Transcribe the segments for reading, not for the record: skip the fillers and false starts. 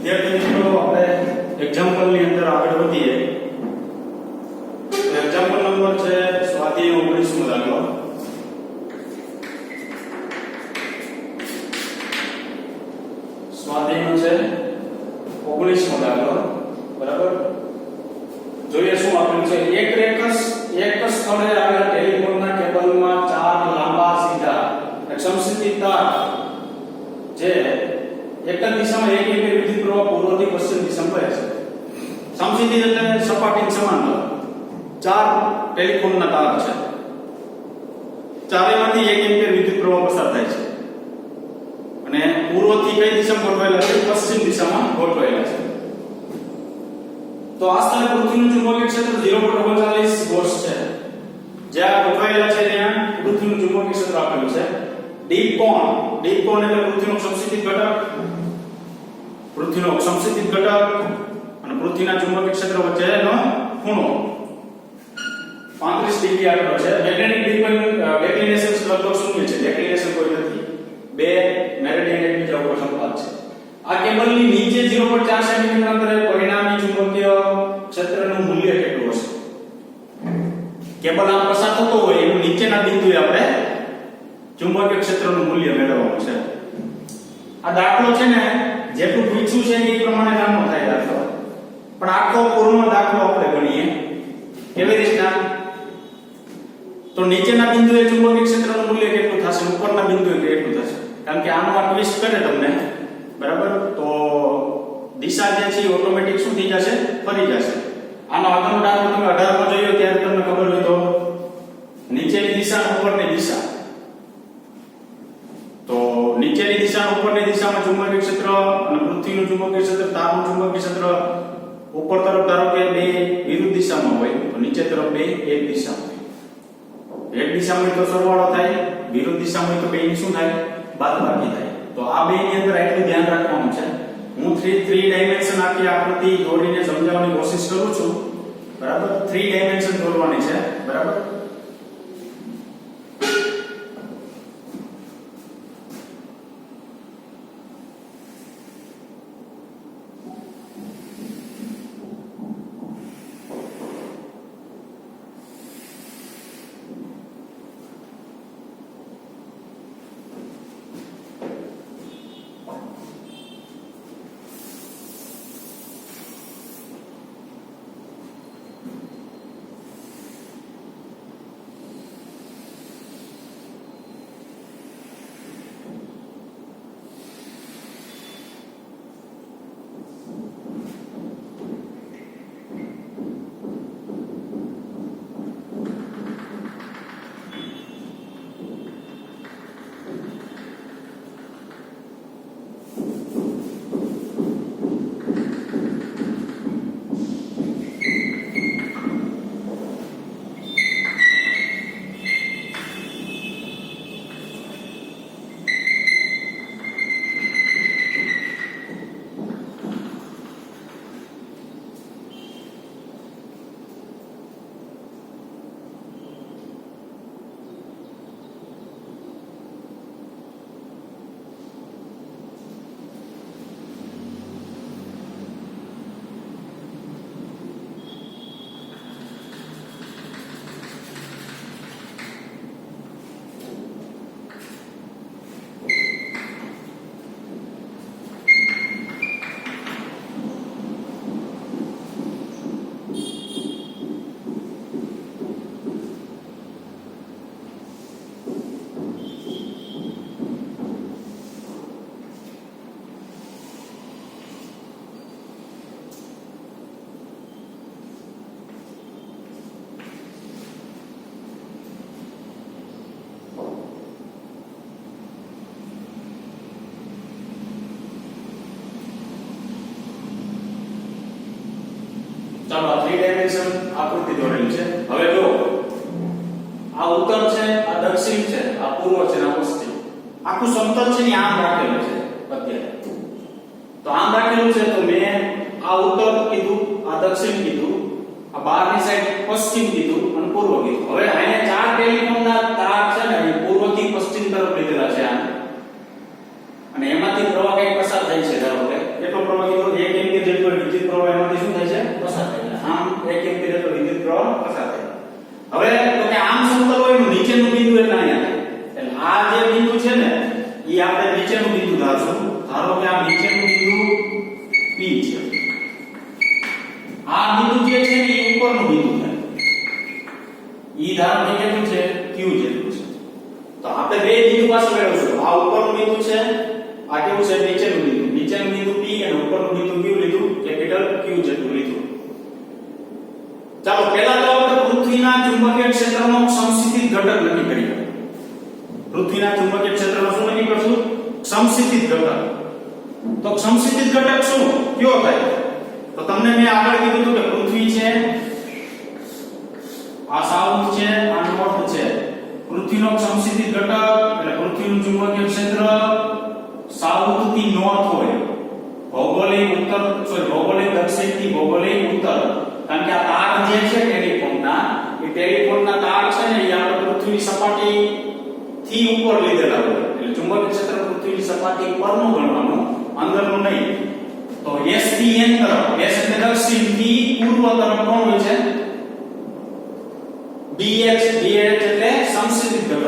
વિદ્યાર્થી મિત્રો આપણે એક્ઝામ્પલ ની અંદર આગળ વધીએ તો એક્ઝામ્પલ નંબર છે સ્વાધ્યાય 19 નો દાખલો સ્વાધ્યાયનો છે 19 નો દાખલો બરાબર જોઈએ શું આપેલું છે એક સ્થળે આવેલા ટેલિફોનના કેબલમાં ચાર લાંબા સીધા સમસ્થિત તાર જે એક જ દિશામાં એક એમ્પીયર વિદ્યુત પ્રવાહ પૂર્વથી પશ્ચિમ દિશામાં વહે છે સમસ્થિત એટલે સપાટીની સમાંતર ચાર ટેલિફોનના તાર છે ચારેયમાંથી એક એમ્પીયર વિદ્યુત પ્રવાહ પસાર થાય છે અને પૂર્વથી કઈ દિશામાં ગોઠવાયેલા છે પશ્ચિમ દિશામાં ગોઠવાયેલા છે તો આ સ્થળે પૃથ્વીનું ચુંબકીય ક્ષેત્ર 0.39 વોલ્ટ છે જ્યાં ગોઠવાયેલા છે ત્યાં પૃથ્વીનું ચુંબકીય ક્ષેત્ર આપેલું છે ડીપ કોણ એટલે પૃથ્વીનો સમસ્થિત ઘટક અને પૃથ્વીના ચુંબકીય ક્ષેત્ર વચ્ચેનો ખૂણો 35 ડિગ્રી આવેલો છે મેગ્નેટિક ડિક્લિનેશન લગભગ શૂન્ય છે ડિક્લિનેશન કોઈ નથી બે મેરિડિયન એકબીજા ઉપર સંપાત છે આ કેબલની નીચે 0.4 સેન્ટીમીટર અંતરે પરિણામી ચુંબકીય ક્ષેત્રનું મૂલ્ય કેટલું હશે કેબલ આમ પસાર થતો હોય એનું નીચેના બિંદુએ આપણે ચુંબકીય ક્ષેત્રનું મૂલ્ય મેળવવાનું છે આ દાખલો છે ને જેટલું પૂછ્યું છે એ પ્રમાણે નાનો થાય દાખલો પણ આખો પૂર્ણ દાખલો આપણે ગણીએ કેવી રીતના તો નીચેના બિંદુએ ચુંબકીય ક્ષેત્રનું મૂલ્ય કેટલું થશે ઉપરના બિંદુએ કેટલું થશે કારણ કે આનો આ ટ્વિસ્ટ કરે તમને બરાબર તો દિશા જે છે ઓટોમેટિક શું થઈ જશે ફરી જશે આનો આગળનો દાખલો તમે 18 માં જોયો ત્યારે તમને ખબર હોય તો નીચેની દિશા ઉપરની દિશા તો નીચેની દિશા ઉપરની દિશામાં ચુંબકીય ક્ષેત્ર અને પૃથ્વીનું ચુંબકીય ક્ષેત્ર તારનું ચુંબકીય ક્ષેત્ર ઉપર તરફ ધારો કે બે વિરુદ્ધ દિશામાં હોય તો નીચે તરફ બે એક દિશામાં હોય એક દિશામાં હોય તો સરવાળો થાય વિરુદ્ધ દિશામાં હોય તો બેની શું થાય બાદબાકી થાય તો આ બે ની અંદર એટલું ધ્યાન રાખવાનું છે હું 3 ડાયમેન્શન આખી આકૃતિ દોરીને સમજાવવાની કોશિશ કરું છું બરાબર 3 ડાયમેન્શન દોરવાની છે બરાબર ચાલો આ 3 ડાયમેન્શન આકૃતિ દોરેલી છે હવે જો આ ઉત્તર છે આ દક્ષિણ છે આ પૂર્વ છે આ પશ્ચિમ આખું સમતલ છે ને આમ રાખેલું છે અત્યારે તો આમ રાખેલું છે તો મેં આ ઉત્તર કીધું આ દક્ષિણ કીધું આ બહારની સાઈડ પશ્ચિમ કીધું અને પૂર્વ કીધું હવે અહીંયા ચાર ટેલિફોનના તાર છે ને એ પૂર્વથી પશ્ચિમ તરફ લીધેલા છે આમ અને એમાંથી પ્રવાહ કઈ પસાર થાય છે ધારો કે કેટલો પ્રવાહ કીધો 1 નીચેનું બિંદુ એટલે અહીંયા થાય. એટલે આ જે બિંદુ છે ને ઈ આપણે નીચેનું બિંદુ ધારશું. ધારો કે આ નીચેનું બિંદુ P છે. આ બિંદુ જે છે ને ઈ ઉપરનું બિંદુ થાય. ઈ ધારો કે કેટલું છે Q જેટલું છે. તો આપણે બે બિંદુ પાસે મેળવશું. આ ઉપરનું બિંદુ છે, આ કેવું છે નીચેનું બિંદુ. નીચેનું બિંદુ P અને ઉપરનું બિંદુ Q લીધું, કેપિટલ Q જેટલું લીધું. ચાલો પહેલા તો આપણે પૃથ્વીના ચુંબકીય ક્ષેત્રનો સમસ્થિતિજ ઘટક નક્કી કરીએ. પૃથ્વીના ચુંબકીય ક્ષેત્રનો શું નક્કી કરશું? સમસ્થિતિજ ઘટક. તો સમસ્થિતિજ ઘટક શું કયો થાય? તો તમને મેં આગળ કીધું હતું કે પૃથ્વી છે, આ સાઉથ છે, આ નોર્થ છે. પૃથ્વીનો સમસ્થિતિજ ઘટક એટલે પૃથ્વીનું ચુંબકીય ક્ષેત્ર સાઉથ થી નોર્થ હોય. ભૌગોલિક ઉત્તર ભૌગોલિક દક્ષિણ થી ભૌગોલિક ઉત્તર. કારણ કે આ તાર જે છે ટેલિફોનના, એ ટેલિફોનના તાર છે ને એ આપણે પૃથ્વીની સપાટી થી ઉપર લીધેલા હોય. એટલે ચુંબકીય ક્ષેત્ર પૃથ્વીની સપાટી પરનું ગણવાનું, અંદરનું નહીં. તો S થી N તરફ, S એટલે દક્ષિણ થી પૂર્વ તરફ કોણ હોય છે? BH એટલે સમસ્થિતિજ ઘટક.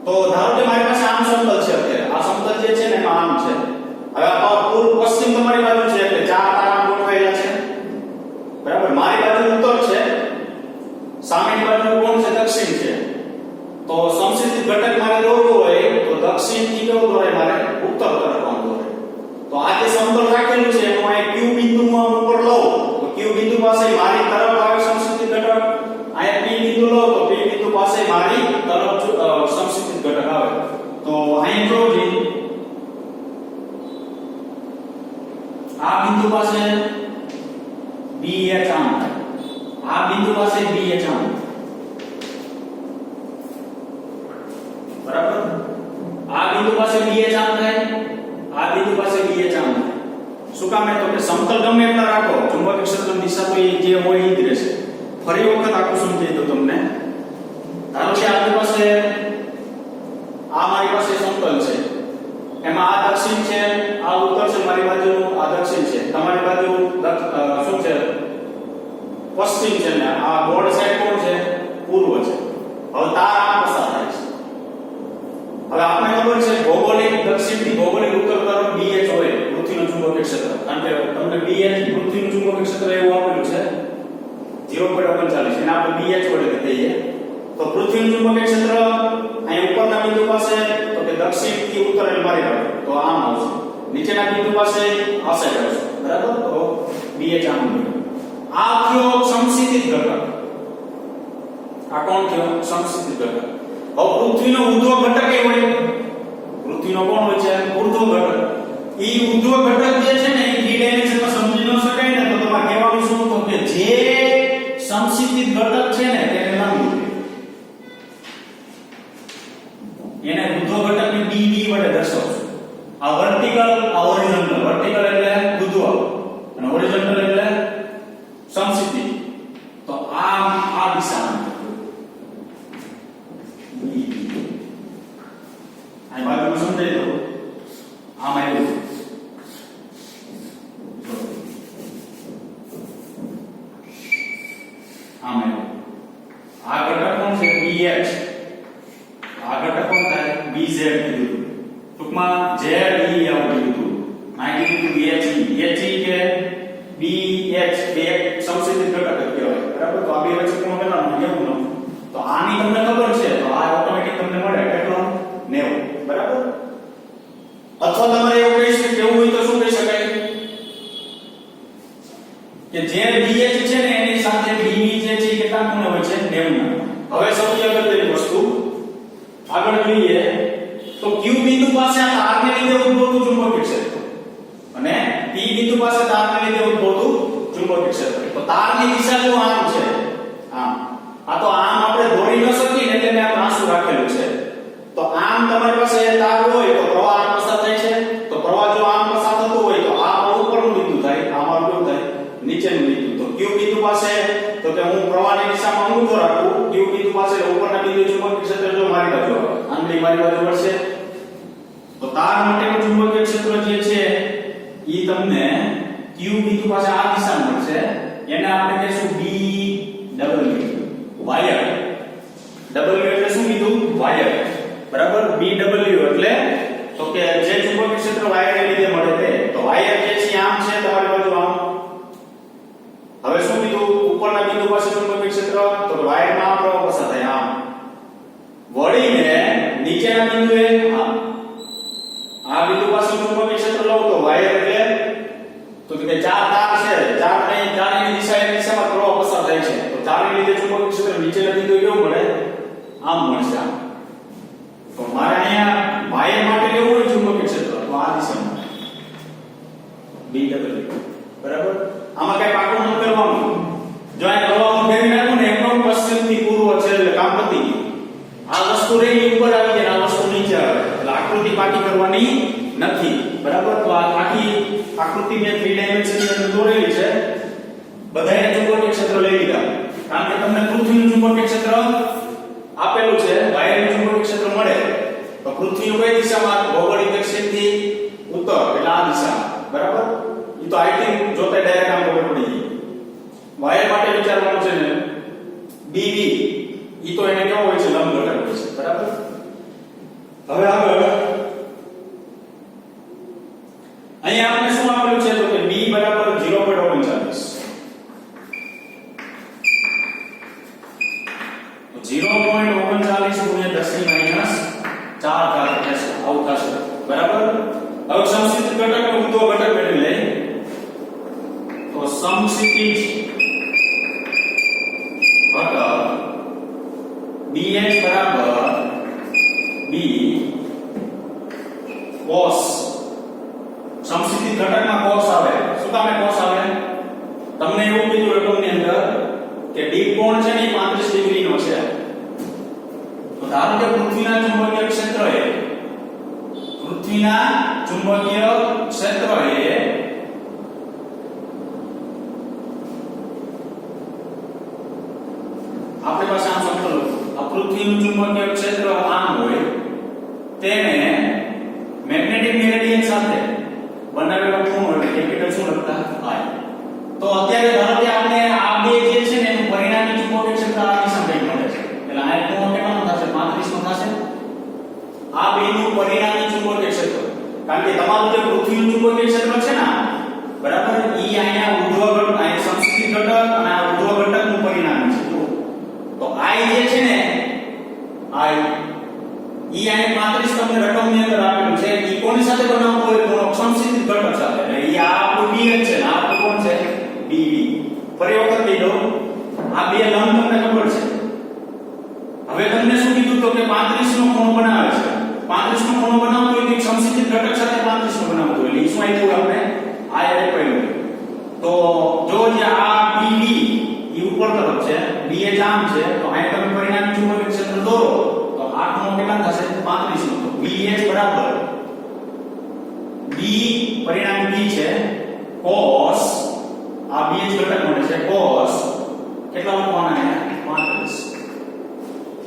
તો ધારો કે મારી પાસે આમ સમતલ છે અત્યારે. આ સમતલ જે છે ને એમાં આમ છે. હવે આ પૂર્વ પશ્ચિમ તમારી બાજુ છે એટલે ચાર તારા ગોઠવાયેલા છે. બરાબર? મારી બાજુ ઉત્તર છે, સામેની બાજુ કોણ છે? દક્ષિણ છે. તો સમસ્થિતિજ ઘટક મારે દોરવો હોય તો દક્ષિણ થી કેવું દોરે? મારે ઉત્તર તરફ આમ દોરે. તો આ જે સમતલ રાખેલું છે હું આ Q બિંદુમાં ઉપર લઉં તો Q બિંદુ પાસે મારી તરફ આવે સમસ્થિતિજ ઘટક. આ P બિંદુ લો તો P બિંદુ પાસે મારી તરફ સમસ્થિતિજ ઘટક આવે. તો અહીં જોજો આ બિંદુ પાસે BH આમ થાય, આ બિંદુ પાસે BH આમ. બરાબર? આ બિંદુ પાસે BH આમ થાય, આ બિંદુ પાસે BH આમ થાય. શું કામ? તો કે સમતલ ગમે એટલા રાખો, ચુંબકીય ક્ષેત્રની દિશા તો એ જે હોય એ જ રહેશે. ફરી વખત આખું સમજાવી દઉં તમને. ધારો કે આપણી પાસે આ મારી પાસે સમતલ છે, એમાં આ દક્ષિણ છે, આ ઉત્તર છે, મારી બાજુ આ દક્ષિણ છે, તમારી બાજુ શું છે? પશ્ચિમ છે ને આ ગોળ સાઈડ કોણ છે? પૂર્વ છે. હવે તાર આ પસાર થાય છે. હવે આપણે ખબર છે ભૌગોલિક દક્ષિણ થી ભૌગોલિક ઉત્તર તરફ BH હોય પૃથ્વીનું ચુંબકીય ક્ષેત્ર. કારણ કે તમને BH પૃથ્વીનું ચુંબકીય ક્ષેત્ર એવું આપેલું છે 0.39 એને આપણે BH વડે કહીએ. તો પૃથ્વીનું ચુંબકીય ક્ષેત્ર અહીં ઉપરના બિંદુ પાસે તો કે દક્ષિણ થી ઉત્તર એટલે મારી બાજુ તો આમ આવશે. નીચેના બિંદુ પાસે આ સાઈડ આવશે. બરાબર? તો BH આમ બન્યું. આ કયો? સમસ્થિતિજ ઘટક. આ કોણ કયો? સમસ્થિતિજ ઘટક. હવે પૃથ્વીનો ઉર્ધ્વ ઘટક એ હોય. પૃથ્વીનો કોણ હોય છે? ઉર્ધ્વ ઘટક. ઈ ઉર્ધ્વ ઘટક જે છે ને એ 3 ડાયમેન્શનમાં સમજી ન શકાય ને તો તમારે કહેવાનું શું? તો કે જે સમસ્થિતિજ ઘટક છે ને તેને લંબ એને ઉર્ધ્વ ઘટકને BD વડે દર્શાવશું. આ વર્ટિકલ, આ હોરિઝોન્ટલ. વર્ટિકલ એટલે ઉર્ધ્વ અને હોરિઝોન્ટલ એટલે સમસ્થિતિજ. તો આ દિશામાં આ બાજુ સમજાઈ દો. આમ આવ્યું આમ આવ્યું. આ ઘટક કોણ છે? BH. આ ઘટક કોણ થાય? BZ કીધું. ટૂંકમાં ZE આવું કીધું. આ કીધું BHE. HE કે BH બે સમસ્થિતિજ ઘટક કહેવાય. બરાબર? તો આ બે વચ્ચે કોણ બનાવવાનું? એવું ન. તો આની તમને ખબર છે તો આ ઓટોમેટિક તમને મળે કેટલો? 90. બરાબર? અથવા તમારે એવું કહી શકે કેવું હોય તો શું કહી શકાય કે જે BH છે ને એની સાથે BB જે છે એ કેટલા ખૂણે હોય છે? 90. હવે સૌથી અગત્યની વસ્તુ આગળ જોઈએ તો Q બિંદુ પાસે આ તારને લીધે ઉદ્ભવતું ચુંબકીય ક્ષેત્ર અને P બિંદુ પાસે તારને લીધે ઉદ્ભવતું ચુંબકીય ક્ષેત્ર. તો તારની દિશા જો આમ છે, આમ. આ તો આમ આપણે દોરી ન શકીએ એટલે મેં આ ત્રાંસુ રાખેલું છે. તો આમ તમારી પાસે તાર હોય તો પ્રવાહ આમ પસાર થાય છે. તો પ્રવાહ જો આમ પસાર થતો હોય તો આ ઉપરનું બિંદુ થાય, આમાં કેવું થાય? નીચેનું બિંદુ. તો Q બિંદુ પાસે તો કે હું પ્રવાહની દિશામાં ઊંધો રાખું. Q બિંદુ પાસે ઉપરના બિંદુ ચુંબકીય ક્ષેત્ર જો મારી બાજુ આવે, આંગળી મારી બાજુ વળશે. તો તાર માટેનું ચુંબકીય ક્ષેત્ર જે છે ઈ તમને Q બિંદુ પાસે આ દિશા મળશે. એને આપણે કહીશું BW. વાયર W એટલે શું લીધું વાયર, બરાબર, BW એટલે તો કે જે ચુંબકીય ક્ષેત્ર વાયરને લીધે મળે તે. તો વાયર જે છે આમ છે તમારી બાજુ આમ. હવે શું કીધું, ઉપરના બિંદુ પાસે ચુંબકીય ક્ષેત્ર, તો વાયરમાં આ પ્રવાહ પસાર થાય આમ વળીને નીચેના બિંદુએ આમ. આ બિંદુ પાસે ચુંબકીય ક્ષેત્ર લો તો વાયર એટલે તો કે ચાર તાર છે, ચારની દિશામાં પ્રવાહ પસાર થાય છે. તો ચારને લીધે ચુંબકીય ક્ષેત્ર નીચેના બિંદુએ કેવું મળે, આમ મળશે આમ. તો મારે અહીંયા વાયર માટે કેવું હોય ચુંબકીય ક્ષેત્ર, તો આ દિશામાં BW, બરાબર. આમાં કઈ પાકું ન કરવાનું. જો આ પ્રવાહનું ફેરવી નાખું ને એકદમ પશ્ચિમથી પૂર્વ છે એટલે કામ પતી ગયું. આ વસ્તુ રહી ઉપર આવી જાય, આ વસ્તુ નીચે આવે એટલે આકૃતિ પાકી કરવાની નથી, બરાબર. તો આ આખી આકૃતિ મેં 3 ડાયમેન્શન ની અંદર દોરેલી છે. બધાએ ચુંબકીય ક્ષેત્ર લઈ લીધા કારણ કે તમને પૃથ્વીનું ચુંબકીય ક્ષેત્ર આપેલું છે, વાયરનું ચુંબકીય ક્ષેત્ર મળે તો પૃથ્વીનું કઈ દિશામાં, ભૌગોલિક દક્ષિણથી ઉત્તર એટલે આ દિશામાં, બરાબર. ઈ તો આઈટી જોતા ડાયરેક્ટ આમ ખબર પડી ગઈ. વાયર માટે વિચારવાનું છે ને BV, ઈ તો એને કેવો હોય છે, લંબ ઘટક હોય છે, બરાબર. હવે આગળ અહીંયા આપણે શું આપેલું છે તો કે B બરાબર 0.39. તો 0.39 ગુણ્યા 10 ની -4 થશે, આવું થશે, બરાબર. હવે સમસ્થિતિ ઘટક અને ઉદ્ધવ ઘટક મેળવી લઈએ. તો સમસ્થિતિ ઘટક BH બરાબર B cos. સમસ્થિતિ ઘટકમાં cos આવે. શું કામે cos આવે? તમને એવું કીધું રકમની અંદર કે ડી કોણ છે ને 35 ડિગ્રી નો છે. તો ધારો કે પૃથ્વીના ચુંબકીય ક્ષેત્રએ આપણી પાસે આમ સમજો, આ પૃથ્વીનું ચુંબકીય ક્ષેત્ર આમ હોય, તેને મેગ્નેટિક મેરિડિયન સાથે બનાવેલો ખૂણો એટલે કેપિટલ શું લખતા I. તો અત્યારે ધારો કે આપણે આ બે જે છે ને એનું પરિણામી ચુંબકીય ક્ષેત્ર આ દિશામાં મળે છે એટલે આ ખૂણો કેટલાનો થશે, 35 નો થશે. આ બેનું પરિણામી ચુંબકીય ક્ષેત્ર, કારણ કે તમારું જે પૃથ્વીનું ચુંબકીય ક્ષેત્ર છે ને, બરાબર, ઈ અહીંયા ઉર્ધ્વ ઘટક, આ સમસ્થિતિ ઘટક અને આ ઉર્ધ્વ ઘટકનું પરિણામી છે. તો I જે છે ને I ઈ અહીંયા 35 તમને રકમની અંદર આપેલું છે. ઈ કોની સાથે બનાવવો હોય, ખૂણો સમસ્થિતિ ઘટક સાથે. એટલે ઈ આ આપણું BH છે ને આ આપણું કોણ છે BV. ફરી વખત કહી દઉં, આ બે લંબ તમને ખબર છે. હવે તમને શું કીધું તો કે 35 નો ખૂણો બનાવે છે. 35 નો ખૂણો બનાવવો હોય તો સમસ્થિતિ ઘટક સાથે 35 નો બનાવવો હોય. એટલે શું આપ્યું આપણે આ આપ્યું. તો જો જે આ BV ઈ ઉપર તરફ છે, BH આમ છે, તો અહીંયા તમે પરિણામી ચુંબકીય ક્ષેત્ર દોરો તો આ ખૂણો કેટલા થશે 35 નો. તો BH બરાબર B પરિણામી B છે cos, આ BH ઘટક મળે છે cos કેટલા મૂકવાના અહીંયા 35.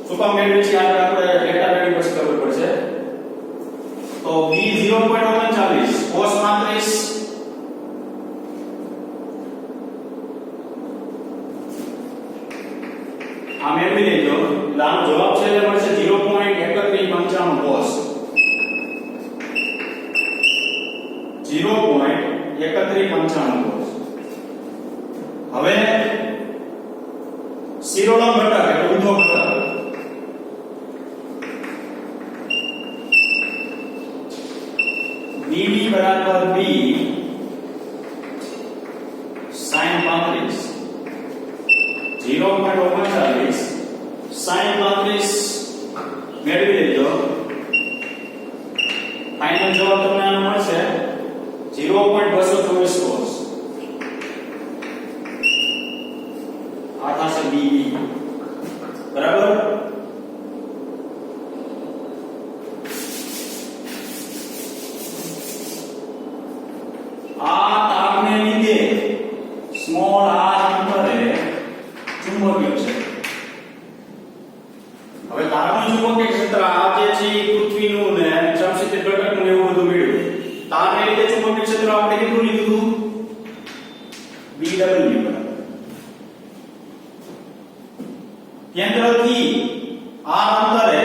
શું કામ મેળવી છે આગળ આપણે ડેટા વેલ્યુ પછી ખબર પડશે. તો B 0.39 cos 35 આ મેળવી લેજો. એટલે આનો જવાબ છે એટલે મળશે 0.3195 cos. 0.3195 cos. હવે શિરોલંબ ઘટક એટલે ઉર્ધ્વ ઘટક BB બરાબર B sin 35 0.39 sin 35 મેળવી લેજો. ફાઇનલ જવાબ તમને આનો મળશે 0.224 cos. આ થશે BB, બરાબર. આ તારને લીધે સ્મોલ r અંતરે ચુંબકીય ક્ષેત્ર. હવે તારનું ચુંબકીય ક્ષેત્ર આ જે છે પૃથ્વીનું ને સમસ્થિતિ ઘટકનું એવું બધું મેળવ્યું. તારને લીધે ચુંબકીય ક્ષેત્ર આપણે કેટલું લીધું BW. કેન્દ્રથી આ અંતરે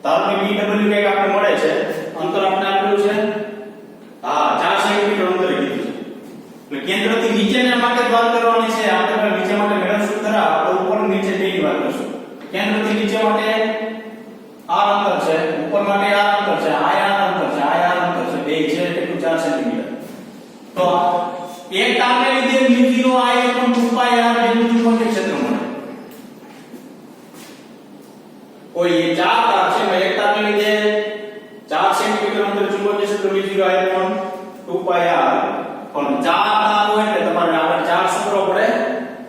ધારો કે BW કઈક આપણે મળે છે, અંતર આપણે આપ્યું છે 4 સેન્ટીમીટર અંતરે કીધું છે. એટલે કેન્દ્રથી નીચેના માટે વાત કરવાની છે. આપણે નીચે માટે મેળવશું ખરા, આપણે ઉપર નીચે બેની વાત કરશું. કેન્દ્રથી નીચે માટે આ અંતર છે, ઉપર માટે આ અંતર છે, આ અંતર છે, આ અંતર છે, બે છે કેટલું 4 સેન્ટીમીટર. તો એક તારને લીધે મ્યુ 0 I = 2 પાઈ r જેટલું ચુંબકીય ક્ષેત્ર મળે. કોઈ એ 4 તાર છે, એક તારને લીધે 4 સેન્ટીમીટર અંતરે ચુંબકીય ક્ષેત્ર મ્યુ 0 I = 2 પાઈ r. પણ 4 તાર હોય એટલે તમારે આપણે 4 સૂત્રો પડે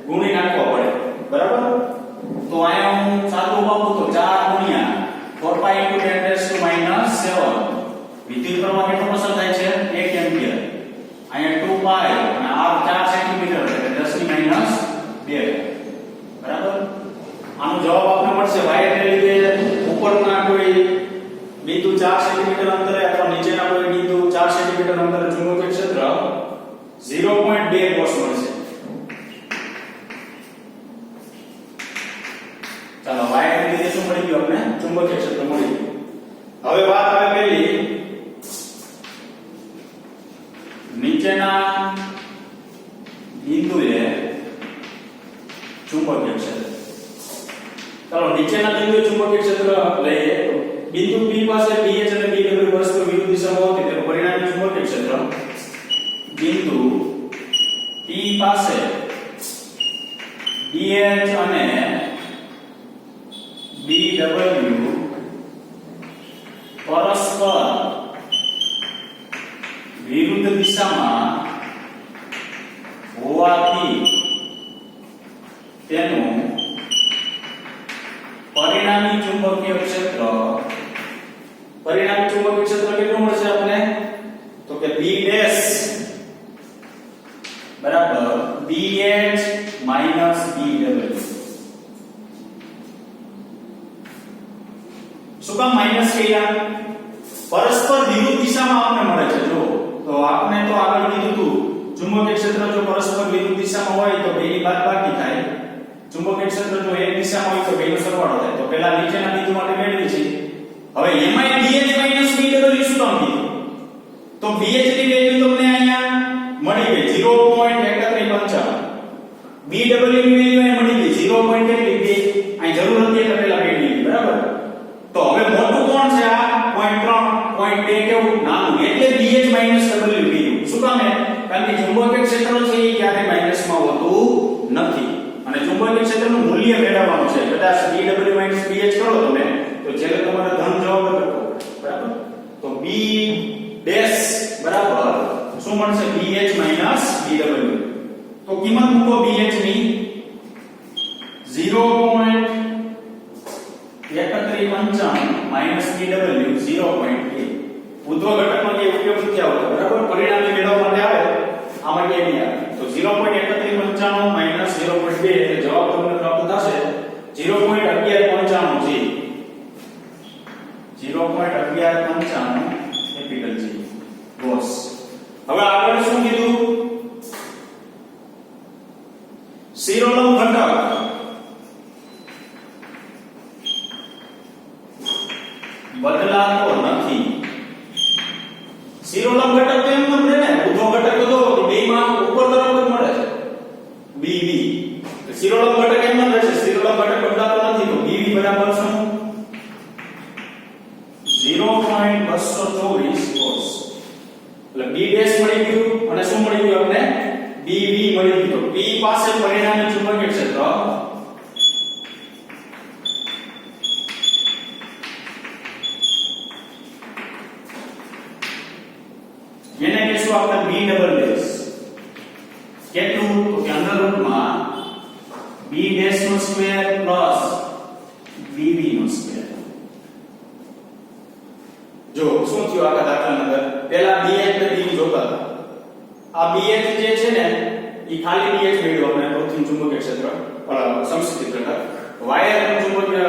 ગુણી નાખવા પડે, બરાબર? તો અહીંયા હું સાદું વાપરું તો 4 ગુણ્યા 4 પાઈ * 10⁻⁷ વિદ્યુત પ્રવાહ કેટલો પસાર થાય છે 1 એમ્પિયર. અહીંયા 2 પાઈ અને r 4 સેન્ટીમીટર એટલે 10⁻², બરાબર? આનો જવાબ આપને મળશે વાયરને લીધે ઉપરના કોઈ બિંદુ 4 સેન્ટીમીટર અંતરે અથવા નીચેના કોઈ બિંદુ 4 સેન્ટીમીટર અંતરે ચુંબકીય ક્ષેત્ર 0.2 કોસ મળશે. ચાલો વાયરને લીધે શું મળી ગયું આપણે ચુંબકીય ક્ષેત્ર મળી ગયું. હવે વાત આવે પહેલી નીચેના બિંદુએ ચુંબકીય ક્ષેત્ર. ચાલો નીચેના બિંદુએ ચુંબકીય ક્ષેત્ર લઈએ. બિંદુ P પાસે BH અને BW પરસ્પર વિરુદ્ધ દિશામાં હોવાથી તેનું પરિણામી ચુંબકીય ક્ષેત્ર બિંદુ P પાસે BH અને BW પરસ્પર વિરુદ્ધ દિશામાં હોવાથી તેનું પરિણામી ચુંબકીય ક્ષેત્ર કેટલું મળશે આપણે તો કે B' બરાબર BH માઈનસ BW. શું કામ માઈનસ કર્યા? પરસ્પર વિરુદ્ધ દિશામાં આપણને મળે છે. જો તો આપણે તો આગળ કીધું હતું ચુંબકીય ક્ષેત્ર જો પરસ્પર વિરુદ્ધ દિશામાં હોય તો બેની બાદબાકી થાય, ચુંબકીય ક્ષેત્ર જો એક દિશામાં હોય તો બેનો સરવાળો થાય. તો પહેલા નીચેના બિંદુ માટે મેળવી છે. હવે એમાંય BH માઈનસ BW શું કામ કીધું? તો BH ની વેલ્યુ તમને અહીંયા મળી ગઈ 0.3155, BW ની વેલ્યુ અહીંયા મળી ગઈ 0.2. અહીં જરૂર હતી એટલે પહેલા મેળવી, બરાબર? તો હવે મોટું કોણ છે આ 0.3 0.2 કેવું નાનું એટલે BH માઈનસ W કીધું. શું કામ? કારણ કે ચુંબકીય ક્ષેત્ર છે એ ક્યારે માઈનસમાં હોતું નથી અને ચુંબકીય ક્ષેત્રનું મૂલ્ય મેળવવાનું છે. કદાચ BW માઈનસ BH કરો તમે તો જ્યારે તમારે ધન જવાબ લખો, બરાબર? તો B ડેશ બરાબર શું મળશે BH માઈનસ BW. તો કિંમત મૂકો BH ની 0.3155 માઈનસ BW 0.8. ઉદ્ધવ ઘટકનો જે ઉપયોગ થયો હતો, બરાબર? પરિણામી મેળવવા માટે આવે આમાં કે નહીં આવે તો 0.3155 માઈનસ 0.2 એટલે જવાબ તમને પ્રાપ્ત થશે 0.1195 G 0.1195 કેપિટલ G ગોસ. હવે આગળ શું કીધું? શિરોલંબ ઘટક બદલાતો નથી. શિરોલંબ ઘટક તો એમ ન રહે ને, ઉદ્ધવ ઘટક તો બેમાં ઉપર તરફ જ મળે છે BV. શિરોલંબ ઘટક એમ ન રહેશે, શિરોલંબ ઘટક બદલાતો નથી તો BV બરાબર શું 0.224 કોસ. એટલે B ડેશ મળી ગયું અને શું મળી ગયું આપણે BV મળી ગયું. તો P પાસે પરિણામી ચુંબકીય ક્ષેત્ર જેને કહેશું આપણે B ડબલ ડેશ. કેટલું તો કે અંડર રૂટમાં B ડેશ નો સ્ક્વેર પ્લસ BB નો સ્ક્વેર. જો શું થયું આખા દાખલાની અંદર પહેલા BH અને BB જોતા હતા. આ BH જે છે ને એ ખાલી BH મેળવ્યું આપણે કૃત્રિમ ચુંબકીય ક્ષેત્ર સમસ્થિતિ ઘટક. વાયર ચુંબકીય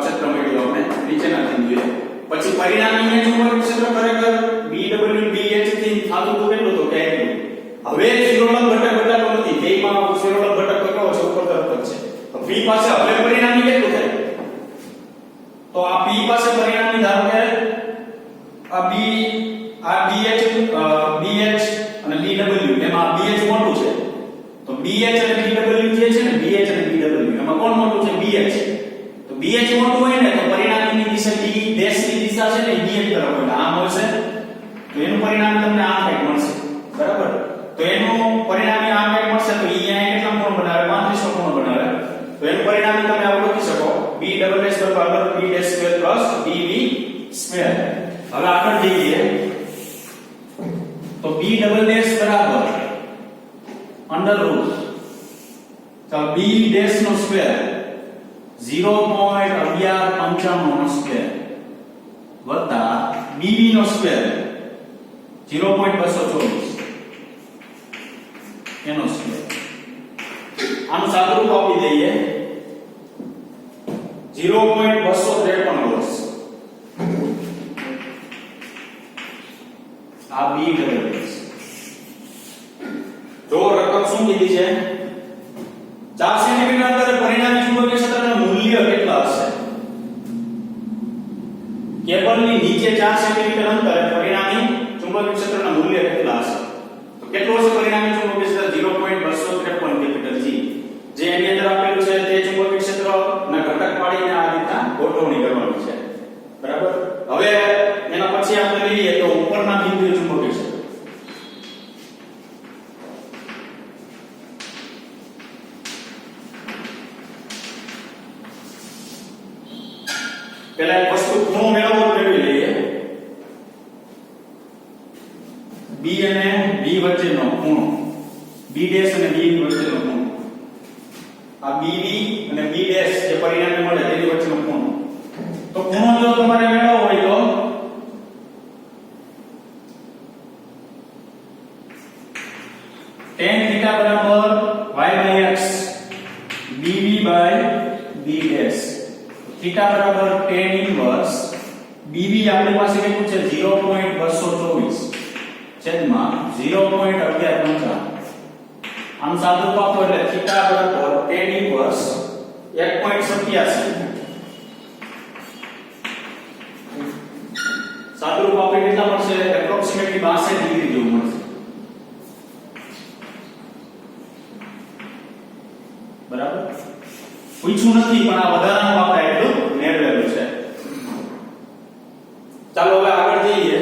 ક્ષેત્ર મેળવ્યું આપણે નીચેના બિંદુએ. પછી પરિણામી ચુંબકીય ક્ષેત્ર ખરેખર BW BH થી થાતું તો કેટલું તો કે એટલું. હવે શિરોલંબ ઘટક બદલાતો નથી. બેમાં શિરોલંબ ઘટક તો કેવો છે ઉપર તરફ જ છે. તો P પાસે હવે પરિણામી કેટલું થાય તો આ P પાસે પરિણામી ધારો કે આ B આ BH અને BW એમાં BH મોટું છે તો BH અને BW જે છે ને BH અને BW એમાં કોણ મોટું છે BH તો BH મોટું હોય ને તો પરિણામીની દિશા B ડેશની દિશા છે ને BH તરફ હોય આમ હશે તો એનું પરિણામ તમને આ કંઈક મળશે બરાબર તો એનું પરિણામી આ કંઈક મળશે તો ઈ અહીંયા કેટલા કોણ બનાવે 35 કોણ બનાવે તો એનું પરિણામી તમે આવું લખી શકો B ડબલ ડેશ બરાબર B dash square plus BB square હવે આગળ જઈએ તો B ડબલ ડેશ બરાબર અંડર રૂટ ચાલો B ડેશ નો સ્ક્વેર 0.1195 નો સ્ક્વેર વત્તા BB નો સ્ક્વેર 0.224 એનો સ્ક્વેર આનું સાદુરૂપ આપી દઈએ 0.253 વર્ષ આ B ડબલ ડેશ જો રકમ શું કીધી છે 4 સેન્ટીમીટર અંતરે પરિણામી ચુંબકીય ક્ષેત્રનું મૂલ્ય કેટલા હશે કેબલની નીચે 4 સેન્ટીમીટર અંતરે પરિણામી ચુંબકીય ક્ષેત્રનું મૂલ્ય કેટલા હશે તો કેટલું હશે પરિણામી ચુંબકીય ક્ષેત્ર 0.253 કેપિટલ G જે એની અંદર આપેલું છે તે ચુંબકીય ક્ષેત્રના ઘટક પાડીને આ રીતના ગોઠવણી કરવાની છે બરાબર હવે એના પછી આપણે લઈએ તો ઉપરના બિંદુએ ચુંબકીય ક્ષેત્ર પહેલા એક વસ્તુ ખૂણો મેળવી લઈએ B અને B વચ્ચેનો ખૂણો B ડેશ અને B વચ્ચેનો ખૂણો આ BB અને B ડેશ જે પરિણામી મળે તેની વચ્ચેનો ખૂણો તો ખૂણો જો તમારે મેળવવો હોય તો tan θ બરાબર y/x BB by B dash θ બરાબર tan ઇન્વર્સ BB આપણી પાસે કેટલું છે 0.224 છેદમાં 0.1195 આનું સાદુરૂપ આપો એટલે θ બરાબર tan ઇન્વર્સ 1.87 સાદુરૂપ આપણે કેટલા મળશે એપ્રોક્સિમેટલી 62 ડિગ્રી જેવું મળશે બરાબર પૂછ્યું નથી પણ આ વધારાનું આપણે એટલું મેળવેલું છે ચાલો હવે આગળ જઈએ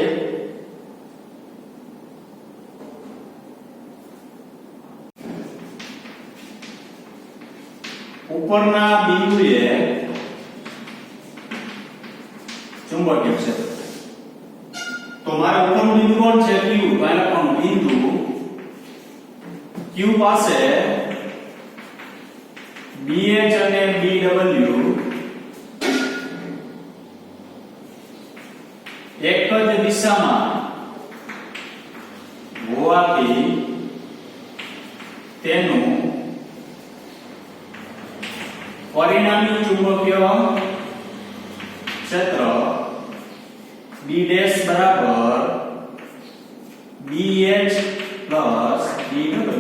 ઉપરના બિંદુએ ચુંબકીય ક્ષેત્ર તો મારા ઉપરનું બિંદુ કોણ છે Q તો આ લખવાનું બિંદુ Q પાસે BH અને BW એક જ દિશામાં હોવાથી તેનું પરિણામી ચુંબકીય ક્ષેત્ર B ડેશ બરાબર BH પ્લસ BW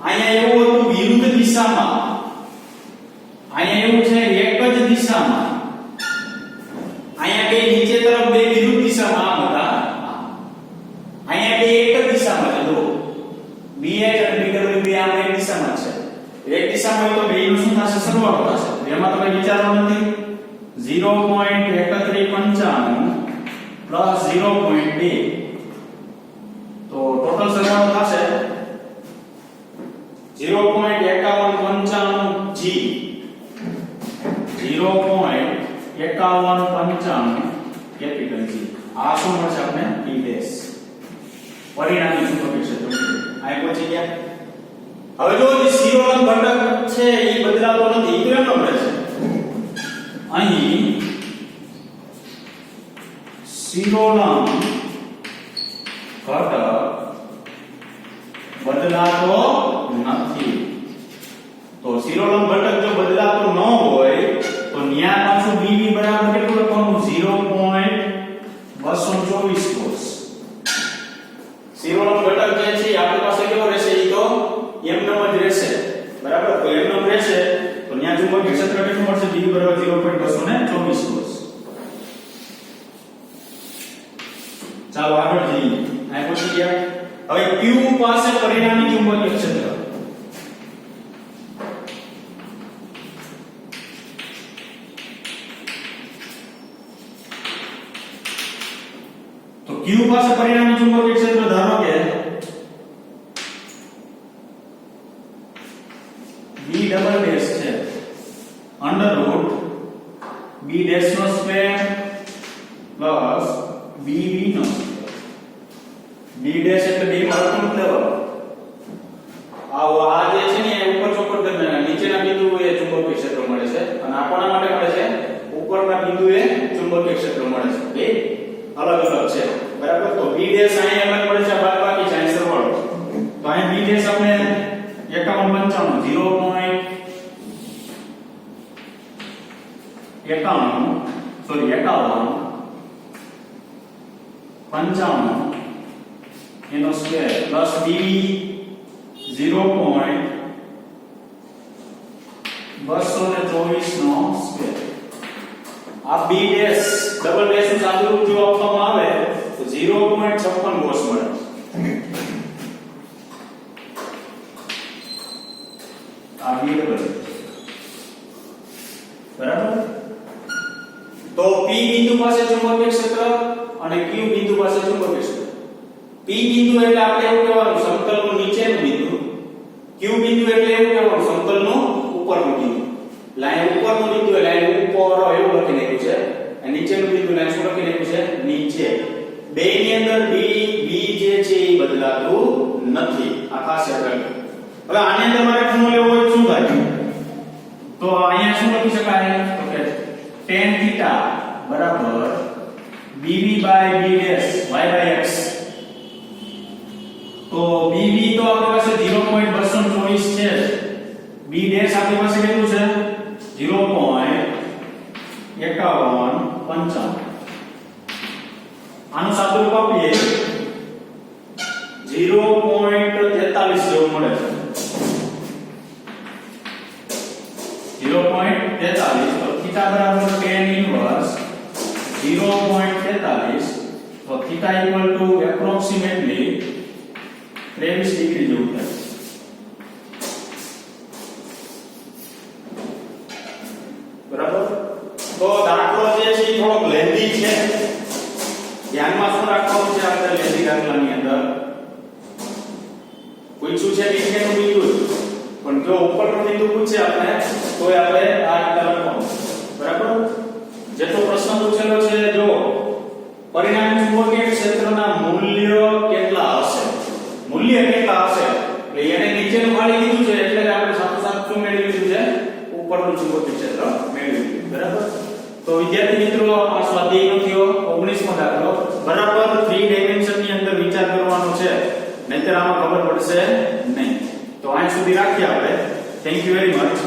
અહીંયા એવું હતું વિરુદ્ધ દિશામાં અહીંયા એવું છે એક જ દિશામાં અહીંયા બે નીચે તરફ બે વિરુદ્ધ દિશામાં આ બધા અહીંયા બે એક જ દિશામાં છે જો BH અને BW બે આમ એક દિશામાં છે એક દિશામાં હોય તો બેયનો શું થશે સરવાળો થશે એમાં તમે વિચારવાનું નથી 0.3195 પ્લસ 0.2 તો ટોટલ સરવાળો થશે 0.5195 G 0.5195 કેપિટલ G આ શું મળશે આપણે P ડેશ પરિણામી ચુંબકીય ક્ષેત્ર આ પહોંચી ગયા હવે જો શિરોલંબ ઘટક છે એ બદલાતો નથી તો એમ રહેશે અહીં શિરોલંબ ઘટક બદલાતો નથી તો શિરોલંબ ઘટક જો બદલાતો ન હોય તો ન્યા પાછું BB બરાબર કેટલું લખવાનું 0.224 કોસ શિરોલંબ ઘટક જે છે આપણી પાસે કેવો રહેશે ઈ તો એમનો જ રહેશે બરાબર તો એમનો રહેશે તો ન્યા ચુંબકીય ક્ષેત્ર કેટલું મળશે BB બરાબર 0.224 ચાલો આગળ જઈએ. આ પૂછી ગયા. હવે Q પાસે પરિણામી ચુંબકીય ક્ષેત્ર. તો Q પાસે પરિણામી ચુંબકીય ક્ષેત્ર ધારો કે B ડબલ ડેશ છે અંડર રૂટ B ડેશ નો સ્ક્વેર પ્લસ BB નો સ્ક્વેર. B ડેશ એટલે બે માર્કનું લેવલ. આ જે છે ને એ ઉપર ચોકડ દરમિયાન નીચેના બિંદુએ ચુંબકીય ક્ષેત્ર મળે છે અને આપણા માટે મળે છે ઉપરના બિંદુએ ચુંબકીય ક્ષેત્ર મળે છે. બે અલગ અલગ છે બરાબર. તો B ડેશ અહીંયા અલગ મળે છે, બાદબાકી છે અહીં સરવાળો. તો અહીં B ડેશ આપણે 51 એનો સ્ક્વેર પ્લસ BB 0.224 નો સ્ક્વેર. આ B ડેશ ડબલ ડેશ નું સાદુરૂપ જો આપવામાં આવે તો 0.56 ગોસ મળે. આ B ડબલ બરાબર. તો P બિંદુ પાસે ચુંબકીય ક્ષેત્ર અને Q બિંદુ પાસે ચુંબકીય ક્ષેત્ર. P બિંદુ એટલે આપણે એવું કહેવાનું સમતલનું નીચેનું બિંદુ. Q બિંદુ એટલે એવું કહેવાનું સમતલનું ઉપરનું બિંદુ. લાઈન ઉપરનું બિંદુ એટલે લાઈન ઉપર એવું લખી નાખ્યું છે અને નીચેનું બિંદુ લાઈન શું લખી નાખ્યું છે નીચે. બેની અંદર B જે છે એ બદલાતું નથી. આ ખાસ યાદ રાખજો. હવે આની અંદર મારે ખૂણો લેવો હોય શું થાય? તો અહીંયા શું લખી શકાય? તો કે tan θ બરાબર BB by B dash y by x. તો BB તો આપણી પાસે 0.224 છે. B dash આપણી પાસે કેટલું છે? 0.5155. આનું સાદુરૂપ આપીએ 0.43 જેવું મળે છે. 0.43 તો θ બરાબર tan ઇન્વર્સ 0.43 તો θ ઇક્વલ ટુ એપ્રોક્સિમેટલી 23 ડિગ્રી જેવું થાય. બરાબર. તો દાખલો જે છે એ થોડોક લેન્ધી છે. ધ્યાનમાં શું રાખવાનું છે આપણે લેન્ધી દાખલાની અંદર? પૂછ્યું છે નીચેનું બિંદુ પણ જો ઉપરનું બિંદુ પૂછે આપણે તો આપણે આ રીતે લખવાનું. બરાબર. જેટલો પ્રશ્ન પૂછેલો છે જો પરિણામી ચુંબકીય ક્ષેત્રના મૂલ્ય કેટલા હશે એટલે એને નીચેનું ખાલી લીધું છે એટલે આપણે સાથે શું મેળવી લીધું છે ઉપરનું ચુંબકીય ક્ષેત્ર મેળવી લીધું. બરાબર. તો વિદ્યાર્થી મિત્રો આ સ્વાધ્યાયનો થયો 19મો દાખલો. બરાબર 3 ડાયમેન્શન ની અંદર વિચાર કરવાનો છે નહીંતર આમાં ખબર પડશે નહીં. તો અહીં સુધી રાખીએ આપણે. Thank you very much.